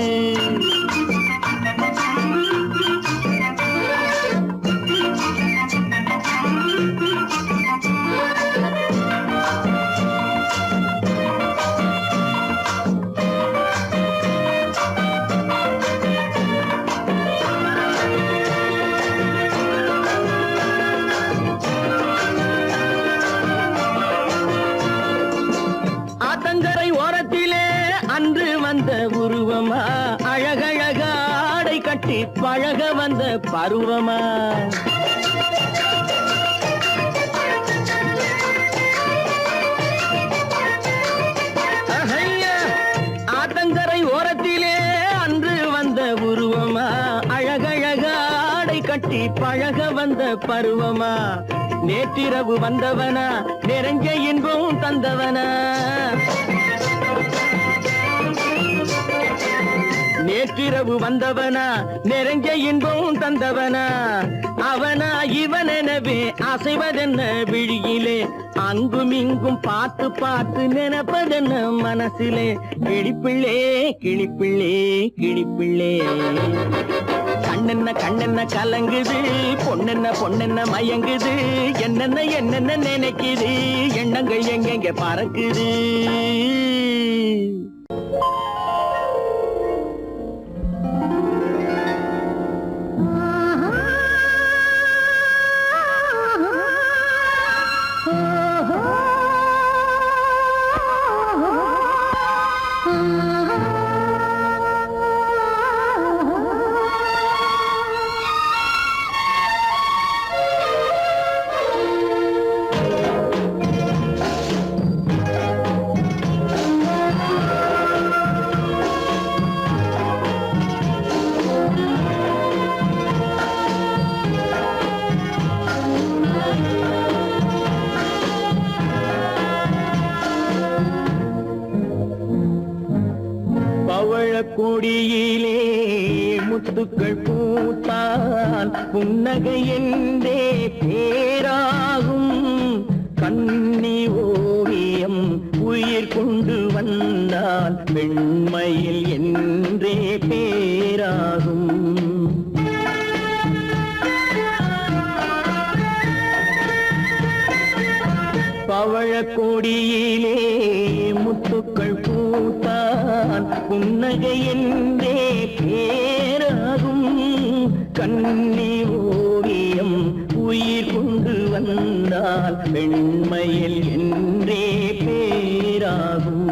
ஆத்தங்கரை ஓரத்திலே அன்று வந்த உருவமா அழகழக ஆடை கட்டி பழக வந்த பருவமா ஆத்தங்கரை ஓரத்திலே அன்று வந்த உருவமா அழகழக ஆடை கட்டி பழக வந்த பருவமா நேற்றிரவு வந்தவனா நெருங்க இன்பம் தந்தவனா நேற்றிரவு வந்தவனா நெருங்க இன்பம் தந்தவனா அவனா இவனெனவே அசைவதென்ன விழியிலே அங்கும் இங்கும் பார்த்து பார்த்து நினைப்பதென்ன மனசிலே கிளிப்பிள்ளே கிளிப்பிள்ளே கிளிப்பிள்ளே கண்ணென்ன கண்ணென்ன கலங்குது பொண்ணென்ன பொண்ணென்ன மயங்குது என்னென்ன என்னென்ன நினைக்குது எண்ணங்கள் எங்கெங்க பறக்குது பவழக்கொடியிலே முத்துக்கள் பூத்தால் புன்னகை என்றே பேராகும். கண்ணி ஓவியம் உயிர் கொண்டு வந்தால் வெண்மையில் என்றே பேராகும். பவழக்கொடியிலே முத்துக்கள் பூத்தால் புன்னகை என்றே பேராகும். கண்ணி ஓவியம் உயிர் கொண்டு வந்தால் வெண்மையில் என்றே பேராகும்.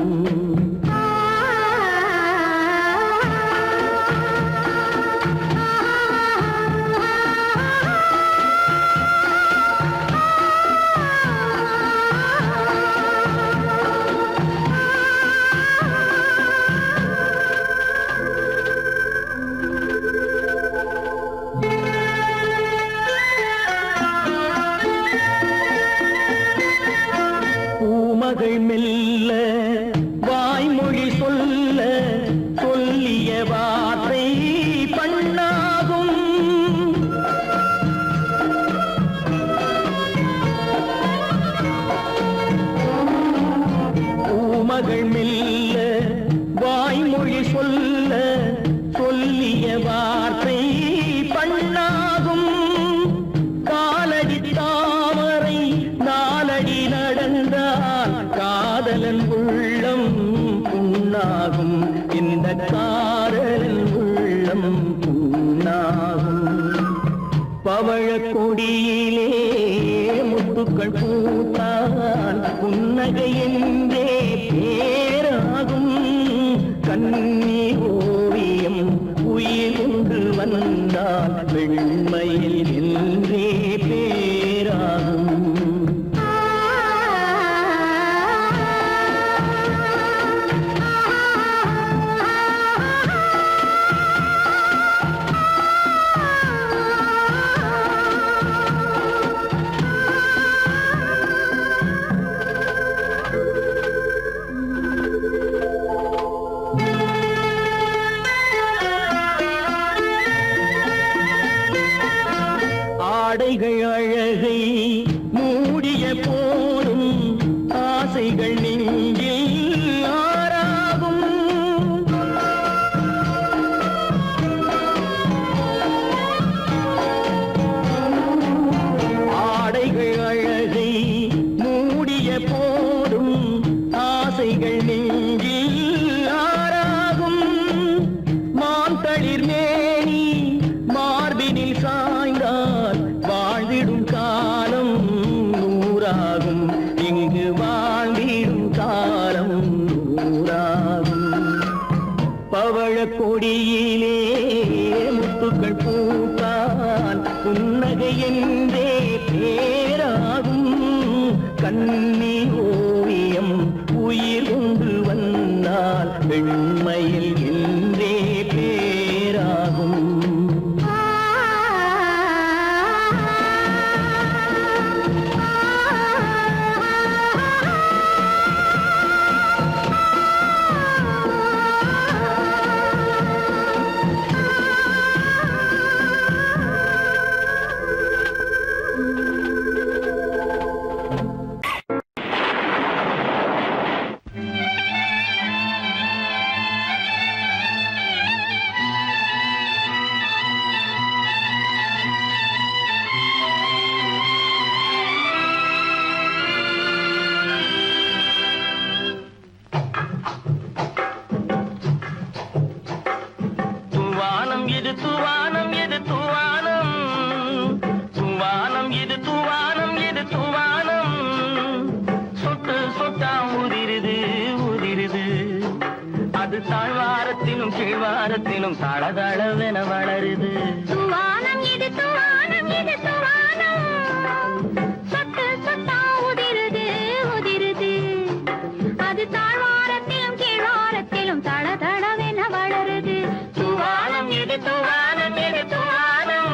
மகள் மெல்ல வாய்மொழி சொல்ல சொல்லிய வார்த்தை பண்ணாகும். பூமகள் மெல்ல வாய்மொழி சொல்ல சொல்லிய வார்த்தை பண்ணாகும். காலடி தாமரை நாலடி நடந்தால் காதலன் உள்ளம் புண்ணாகும். இந்த காதலன் உள்ளம் புண்ணாகும். பவழக்கொடியிலே முத்துக்கள் பூத்தால் புன்னகை என்றே பேராகும். கண்ணி ஓவியம் உயிர் கொண்டு வந்தால் வெண்மையில் என்றே பேராகும். ஆடைகள் அழகை மூடிய போதும் ஆசைகள் நெஞ்சில் ஆறாகும். ஆடைகள் அழகை மூடிய போதும் ஆசைகள் நெஞ்சில் ஆறாகும். மாந்தளிர் மேனி மார்பினில் சாய்ந்தால் வாழ்ந்திடும் காலம் நூறாகும். இங்கு வாழ்ந்திடும் காலம் நூறாகும். பவழக்கொடியிலே முத்துக்கள் பூத்தால் புன்னகை என்றே பேராகும். கண்ணி ஓவியம் உயிர் கொண்டு வந்தால் வெண்மையில் என்றே பேராகும். தூவானம் இது தூவானம் இது தூவானம். தூவானம் இது தூவானம் இது தூவானம். சொட்டு சொட்டா உதிருது உதிருது. அது தாழ்வாரத்திலும் கீழ்வாரத்திலும் தளதளவென வளருது. தூவானம் இது தூவானம் இது தூவானம். சொட்டு சொட்டா உதிருது உதிருது. அது தாழ்வாரத்திலும் கீழ்வாரத்திலும் தளதளவென வளருது. தூவானம் இது தூவானம் இது தூவானம்.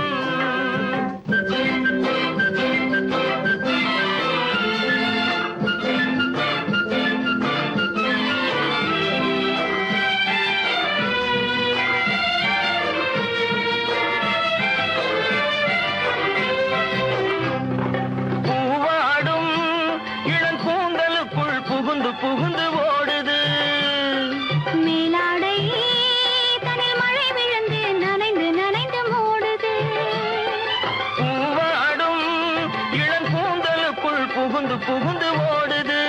புகுந்து ஓடுது.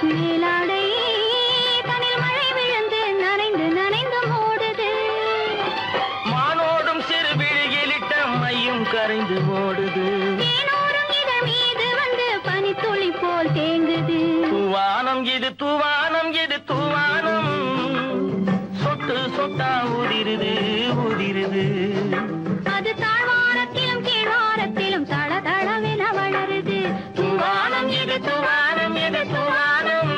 மேலாடை தனில் மழை விழுந்து நனைந்து நனைந்து ஓடுது. மானோடும் சிறு விழியிலிட்ட மையும் கரைந்து ஓடுது. தேனோரும் இதழ் மீது வந்து பனித்துளி போல் தேங்குது. தூவானம் இது தூவானம் இது தூவானம், சொட்டு சொட்டா உதிருது உதிருது. அது தாழ்வாரத்திலும் கீழ்வாரத்திலும் தள தளவென வளருது. தூவானம் இது தூவானம் இது தூவானம்.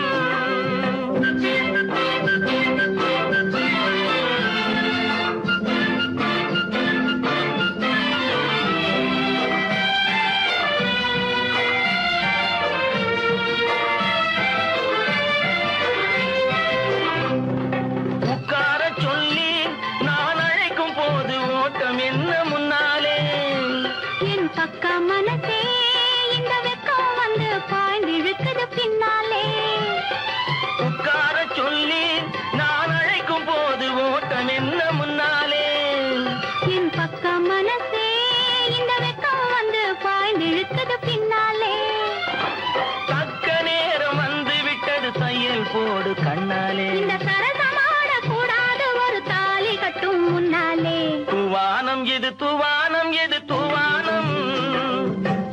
உட்கார சொல்லி நான் அழைக்கும் போது ஓட்டம் என்ன முன்னாலே. என் பக்க மனசே இந்த வெக்கம் வந்து பாய்ந்திழுக்குது பின்னாலே. உட்கார சொல்லி நான் அழைக்கும் போது ஓட்டம் என்ன முன்னாலே. என் பக்க மனசே இந்த வெக்கம் வந்து பாய்ந்திழுக்குது பின்னாலே. தக்க நேரம் வந்து விட்டது தையல் போடு கண்ணாலே. இந்த சரசமாட கூடாது ஒரு தாலி கட்டும் முன்னாலே. தூவானம் இது தூவானம் இது தூவானம்,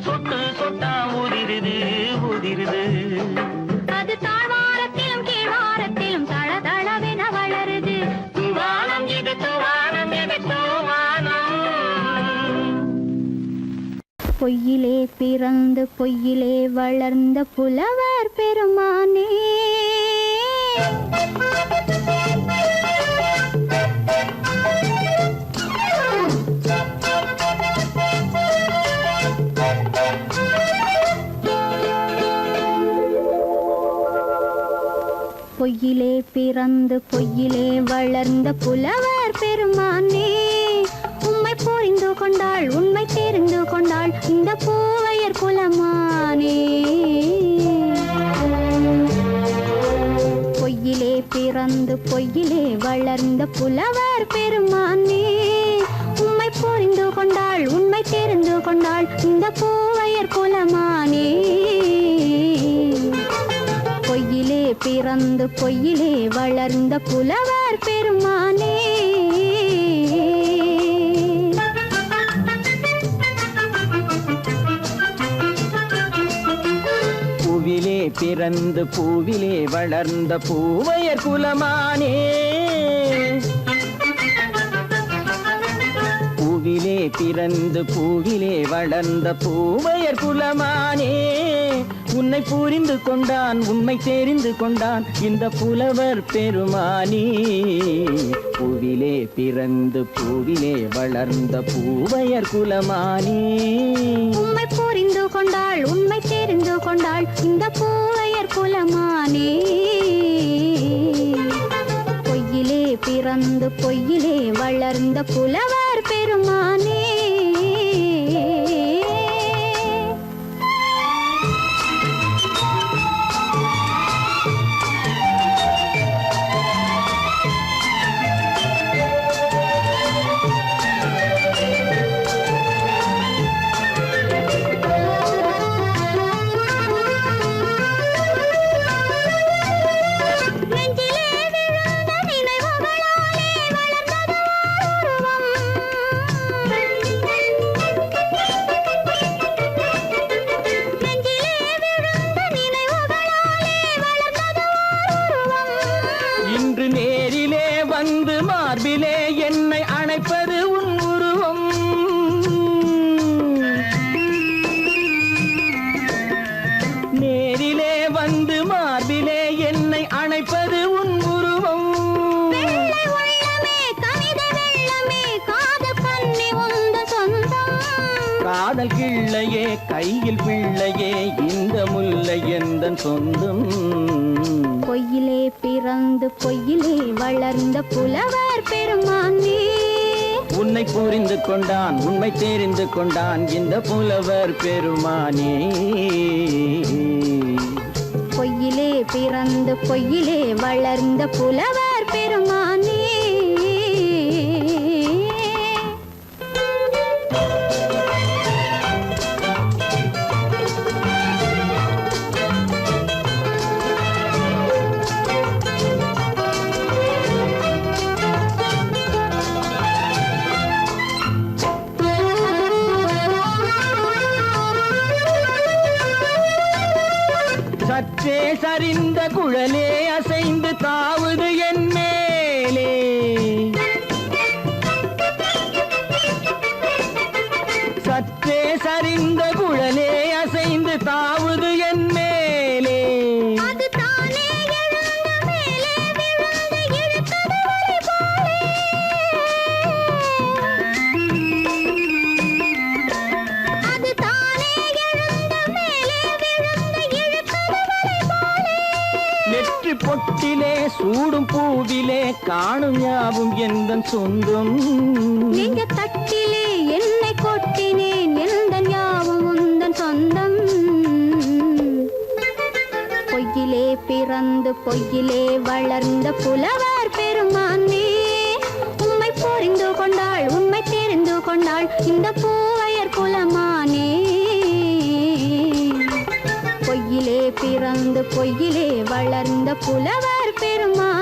சொட்டு சொட்டா உதிருது உதிருது. அது தாழ்வாரத்திலும் கீழ்வாரத்திலும் தள தளவென வளருது. தூவானம் இது தூவானம் இது தூவானம். பொய்யிலே பிறந்து பொய்யிலே வளர்ந்த புலவர் பெருமானே. பொய்யிலே பிறந்து பொய்யிலே வளர்ந்த புலவர் பெருமானே. உம்மை புரிந்து கொண்டாள் உண்மை தெரிந்து கொண்டாள் இந்த பூவையர் குலமானே. பொய்யிலே பிறந்து பொய்யிலே வளர்ந்த புலவர் பெருமானே. உம்மை புரிந்து கொண்டாள் உண்மை தெரிந்து கொண்டாள் இந்த பூவையர் குலமானே. பொய்யிலே பிறந்து பொய்யிலே வளர்ந்த புலவர் பெருமானே. பூவிலே பிறந்து பூவிலே வளர்ந்த பூவையர் குலமானே. பூவிலே பிறந்து பூவிலே வளர்ந்த பூவையர் குலமானே. உன்னை புரிந்து கொண்டான் உண்மை தெரிந்து கொண்டான் இந்த புலவர் பெருமானே. பூவிலே பிறந்து பூவிலே வளர்ந்த பூவையர் குலமானே. உம்மை புரிந்து கொண்டாள் உண்மை தெரிந்து கொண்டாள் இந்த பூவையர் குலமானே. பொய்யிலே பிறந்து பொய்யிலே வளர்ந்த புலவர் பெருமானே. இன்று நேரிலே வந்து மார்பிலே என்னை அணைப்பது உன் உருவம். நேரிலே வந்து மார்பிலே என்னை அணைப்பது உன் உருவம். வெள்ளை உள்ளமே கவிதை வெள்ளமே காதல் கண்ணி உந்த சொந்தம். காதல் கிள்ளையே கையில் பிள்ளையே இந்த முல்லை எந்தன் சொந்தம். பொய்யிலே பிறந்து பொய்யிலே வளர்ந்த புலவர் பெருமானே. உன்னை புரிந்து கொண்டான் உண்மை தெரிந்து கொண்டான் இந்த புலவர் பெருமானே. பொய்யிலே பிறந்து பொய்யிலே வளர்ந்த புலவர் பெருமானே. பூவிலே காணும் யாவும் எந்தன் சொந்தம். நெஞ்ச தட்டிலே என்னை கொட்டினேன் எந்தன் யாவும் உந்தன் சொந்தம். பொய்யிலே பிறந்து பொய்யிலே வளர்ந்த புலவர் பெருமானே, உம்மை புரிந்து கொண்டாள் உண்மை தெரிந்து கொண்டாள் இந்த பூவையர் குலமானே. பொய்யிலே பிறந்து பொய்யிலே வளர்ந்த புலவர் பெருமானே.